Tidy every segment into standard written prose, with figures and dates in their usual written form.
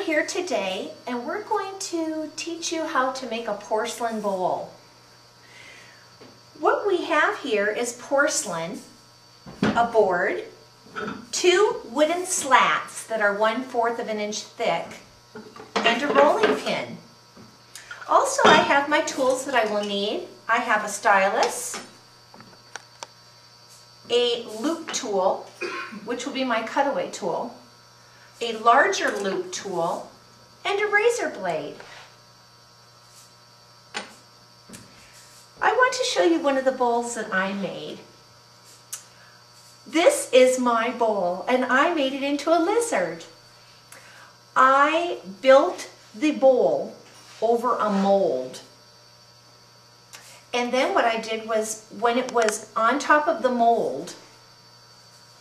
here today and we're going to teach you how to make a porcelain bowl. What we have here is porcelain, a board, 2 wooden slats that are 1/4 of an inch thick, and a rolling pin. Also, I have my tools that I will need. I have a stylus, a loop tool, which will be my cutaway tool, a larger loop tool, and a razor blade. I want to show you one of the bowls that I made. This is my bowl, and I made it into a lizard. I built the bowl over a mold. And then what I did was, when it was on top of the mold,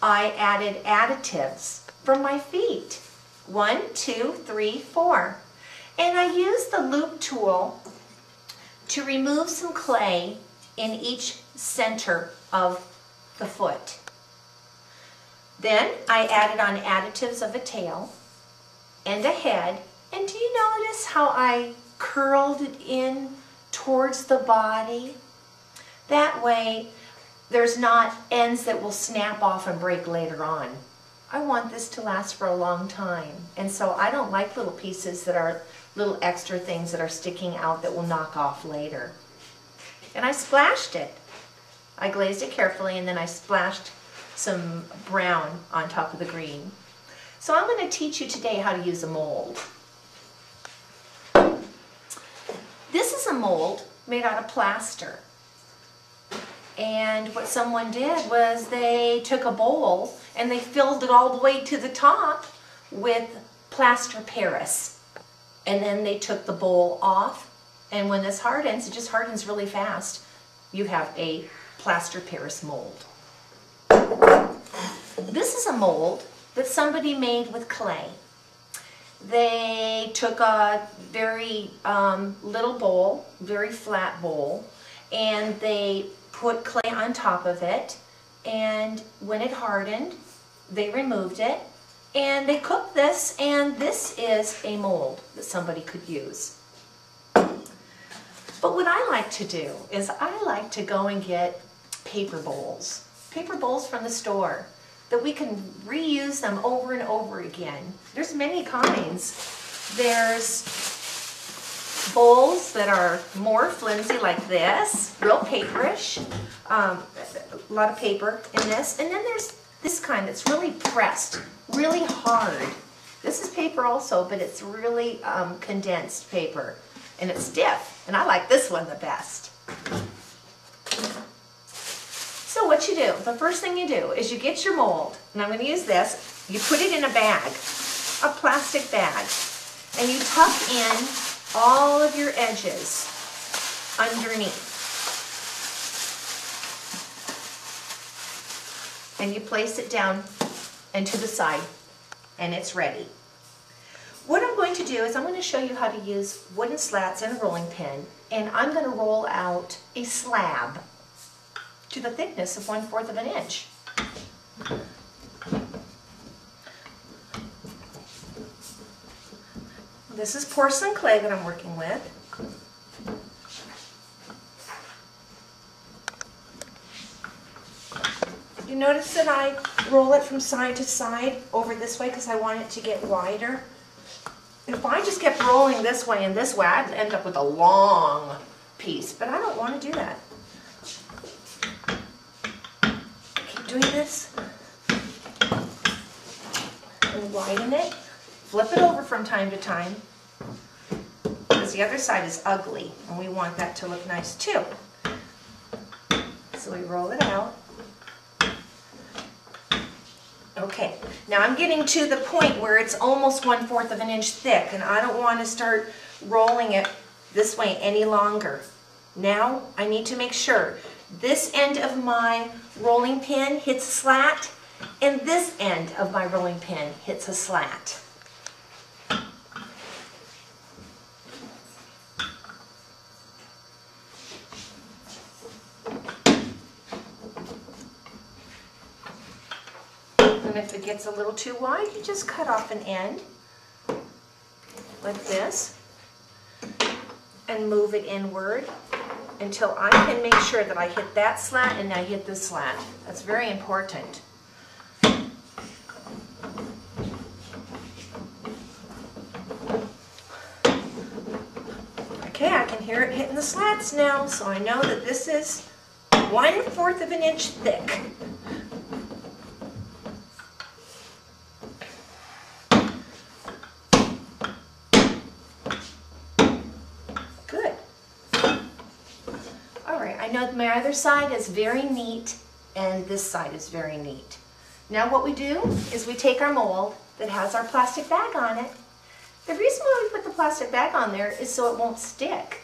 I added additives from my feet. 1, 2, 3, 4. And I used the loop tool to remove some clay in each center of the foot. Then I added on additives of a tail and a head. And do you notice how I curled it in towards the body? That way there's not ends that will snap off and break later on. I want this to last for a long time, and so I don't like little pieces that are little extra things that are sticking out that will knock off later. And I splashed it. I glazed it carefully and then I splashed some brown on top of the green. So I'm going to teach you today how to use a mold. This is a mold made out of plaster. And what someone did was they took a bowl and they filled it all the way to the top with plaster Paris. And then they took the bowl off, and when this hardens, it just hardens really fast. You have a plaster Paris mold. This is a mold that somebody made with clay. They took a very little bowl, very flat bowl, and they put clay on top of it, and when it hardened, they removed it, and they cooked this, and this is a mold that somebody could use. But what I like to do is I like to go and get paper bowls from the store, that we can reuse them over and over again. There's many kinds. There's bowls that are more flimsy like this, real paperish, a lot of paper in this. And then there's this kind that's really pressed, really hard. This is paper also, but it's really condensed paper, and it's stiff. And I like this one the best. So what you do, the first thing you do is you get your mold, and I'm going to use this. You put it in a bag, a plastic bag, and you tuck in all of your edges underneath. And you place it down and to the side, and it's ready. What I'm going to do is I'm going to show you how to use wooden slats and a rolling pin, and I'm going to roll out a slab to the thickness of 1/4 of an inch. This is porcelain clay that I'm working with. You notice that I roll it from side to side over this way because I want it to get wider. If I just kept rolling this way and this way, I'd end up with a long piece, but I don't want to do that. Keep doing this and widen it. Flip it over from time to time, because the other side is ugly and we want that to look nice too. So we roll it out. Okay, now I'm getting to the point where it's almost 1/4 of an inch thick, and I don't want to start rolling it this way any longer. Now I need to make sure this end of my rolling pin hits a slat, and this end of my rolling pin hits a slat. And if it gets a little too wide, you just cut off an end. like this and move it inward until I can make sure that I hit that slat and I hit this slat. That's very important. Okay, I can hear it hitting the slats now, so I know that this is 1/4 of an inch thick. Good. All right, I know my other side is very neat and this side is very neat. Now what we do is we take our mold that has our plastic bag on it. The reason why we put the plastic bag on there is so it won't stick.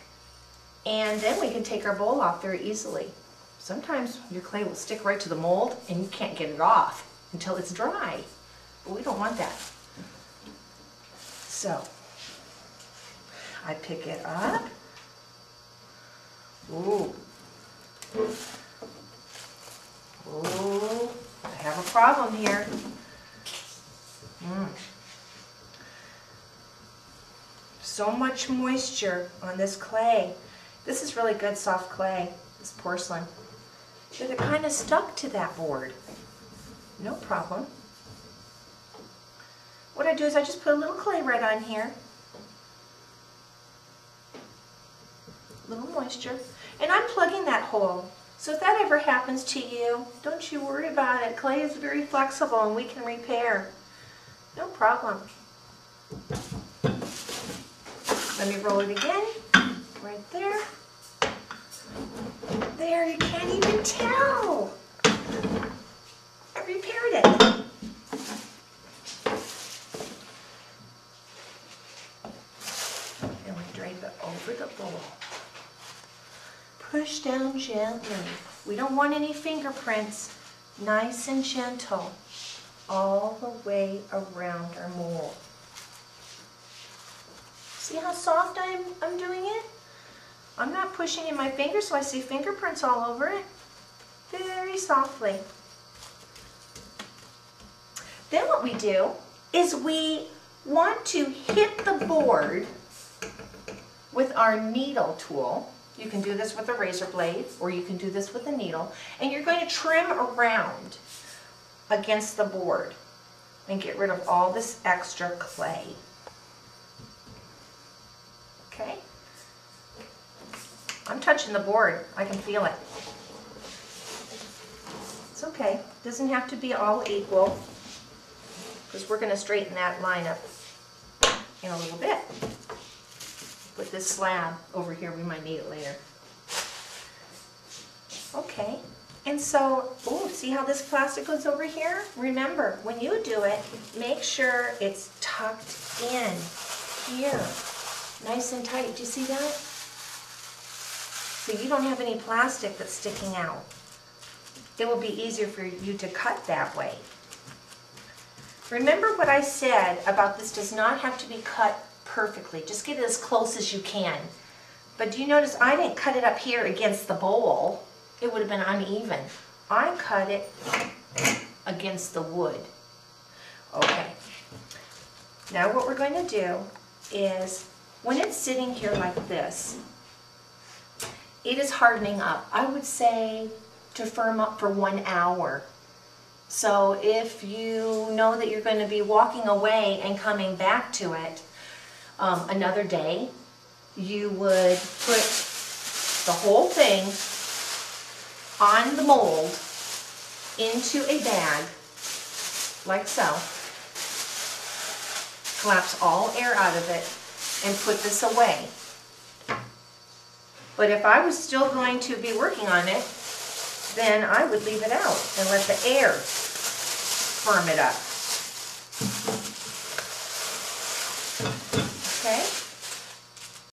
And then we can take our bowl off very easily. Sometimes your clay will stick right to the mold and you can't get it off until it's dry. But we don't want that. So, I pick it up. Ooh. Ooh, I have a problem here. So much moisture on this clay. This is really good soft clay, this porcelain. That it kind of stuck to that board. No problem. What I do is I just put a little clay right on here. A little moisture. And I'm plugging that hole. So if that ever happens to you, don't you worry about it. Clay is very flexible and we can repair. No problem. Let me roll it again. Right there. There, you can't even tell. I repaired it. And we drape it over the bowl. Push down gently. We don't want any fingerprints. Nice and gentle. All the way around our mold. See how soft I'm doing it? I'm not pushing in my fingers so I see fingerprints all over it. Very softly. Then what we do is we want to hit the board with our needle tool. You can do this with a razor blade or you can do this with a needle. And you're going to trim around against the board and get rid of all this extra clay. Okay? I'm touching the board. I can feel it. It's okay. It doesn't have to be all equal because we're going to straighten that line up in a little bit. Put this slab over here. We might need it later. Okay. And so, oh, see how this plastic goes over here? Remember, when you do it, make sure it's tucked in here. Nice and tight. Do you see that? So you don't have any plastic that's sticking out. It will be easier for you to cut that way. Remember what I said about this does not have to be cut perfectly. Just get it as close as you can. But do you notice I didn't cut it up here against the bowl? It would have been uneven. I cut it against the wood. Okay. Now what we're going to do is, when it's sitting here like this, it is hardening up. I would say to firm up for 1 hour. So if you know that you're going to be walking away and coming back to it another day, you would put the whole thing on the mold into a bag, like so. Collapse all air out of it and put this away. But if I was still going to be working on it, then I would leave it out and let the air firm it up.